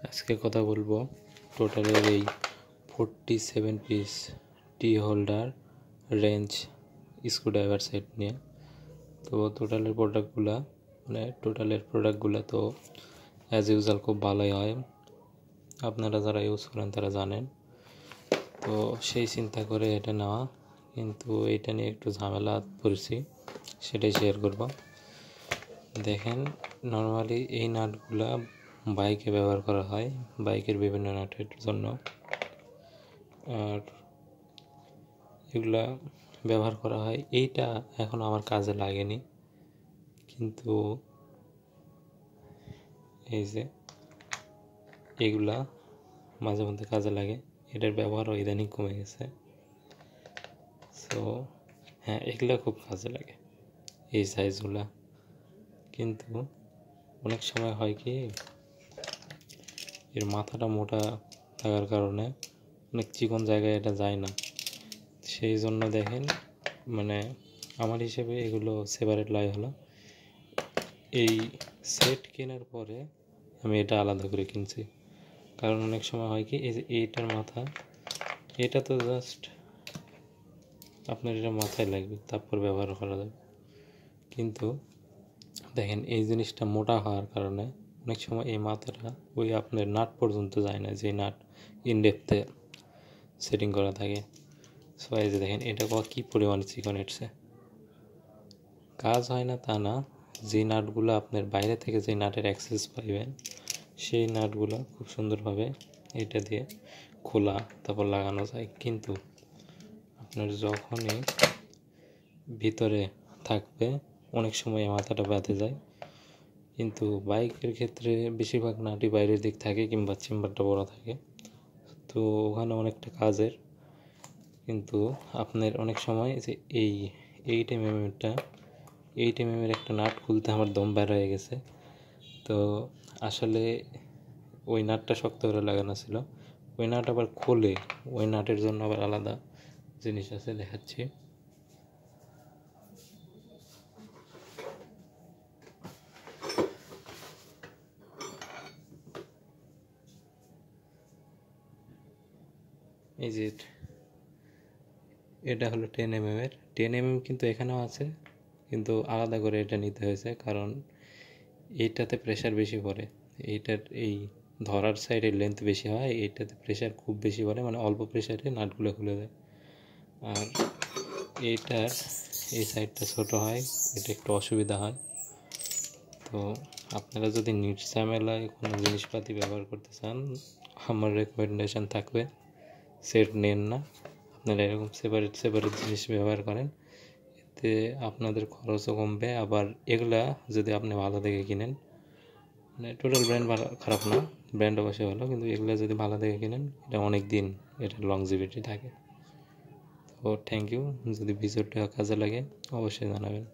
আজকে কথা বলবো টোটালের এই 47 piece T holder range screwdriver set নিয়ে। তো টোটালের প্রোডাক্টগুলো তো অ্যাজ ইউজুয়াল খুব ভালোই হয়, আপনারা যারা ইউজ করেন তারা জানেন। তো সেই চিন্তা করে এটা নেওয়া, কিন্তু এটা নিয়ে একটু ঝামেলা পড়েছি, সেটাই শেয়ার করব। দেখেন, নর্মালি এই নাটগুলা বাইকে ব্যবহার করা হয়, বাইকের বিভিন্ন নাটের জন্য। আর এগুলা ব্যবহার করা হয়, এইটা এখন আমার কাজে লাগেনি, কিন্তু এই যে এগুলা মাঝে মধ্যে কাজে লাগে। এটার ব্যবহারও ইদানিং কমে গেছে। সো হ্যাঁ, এগুলা খুব কাজে লাগে এই সাইজগুলা। কিন্তু অনেক সময় হয় কি, এর মাথাটা মোটা থাকার কারণে অনেক চিকন জায়গায় এটা যায় না। সেই জন্য দেখেন, মানে আমার হিসেবে এগুলো সেপারেট লাই হলো। এই সেট কেনার পরে আমি এটা আলাদা করে কিনছি, কারণ অনেক সময় হয় কি, এই যে এইটার মাথা, এটা তো জাস্ট আপনার এটা মাথায় লাগবে, তারপর ব্যবহার করা যাবে। কিন্তু দেখেন, এই জিনিসটা মোটা হওয়ার কারণে অনেক সময় এই মাথাটা ওই আপনার নাট পর্যন্ত যায় না, যে নাট ইনডেপথে সেটিং করা থাকে। সো এই যে দেখেন, এটা কী পরিমাণে চিকন এসছে। কাজ হয় না তা না, যে নাটগুলো আপনার বাইরে থেকে যে নাটের অ্যাক্সেস পাইবেন, সেই নাটগুলো খুব সুন্দরভাবে এটা দিয়ে খোলা তারপর লাগানো যায়। কিন্তু আপনার যখনই ভিতরে থাকবে, অনেক সময় মাথাটা ব্যথে যায়। কিন্তু বাইকের ক্ষেত্রে বেশিরভাগ নাটই বাইরের দিক থাকে, কিংবা চেম্বারটা বড় থাকে, তো ওখানে অনেকটা কাজের। কিন্তু আপনার অনেক সময় যে এই 8mm একটা নাট খুলতে আমার দম বের হয়ে গেছে। তো আসলে ওই নাটটা শক্ত করে লাগানো ছিল, ওই নাট আবার খোলে, ওই নাটের জন্য আবার আলাদা জিনিস আছে, দেখাচ্ছি। এই যে এটা হলো 10mm কিন্তু এখানেও আছে, কিন্তু আলাদা করে এটা নিতে হয়েছে, কারণ এইটাতে প্রেশার বেশি পড়ে। এইটার এই ধরার সাইডের লেন্থ বেশি হয়, এইটাতে প্রেশার খুব বেশি পড়ে, মানে অল্প প্রেশারে নাটগুলো খুলে দেয়। আর এইটার এই সাইডটা ছোট হয়, এটা একটু অসুবিধা হয়। তো আপনারা যদি নির্ঝামেলায় কোনো জিনিসপাতি ব্যবহার করতে চান, আমার রেকমেন্ডেশন থাকবে সেট নেন না, আপনারা এরকম সেপারেট জিনিস ব্যবহার করেন। এতে আপনাদের খরচও কমবে। আবার এগুলা যদি আপনি ভালো দেখে কিনেন, মানে টোটাল ব্র্যান্ড খারাপ না, ব্র্যান্ড অবশ্যই ভালো, কিন্তু এগুলো যদি ভালো দেখে কিনেন, এটা অনেক দিন এটার লংজিভিটি থাকে। তো থ্যাংক ইউ। যদি ভিডিওটা কাজে লাগে অবশ্যই জানাবেন।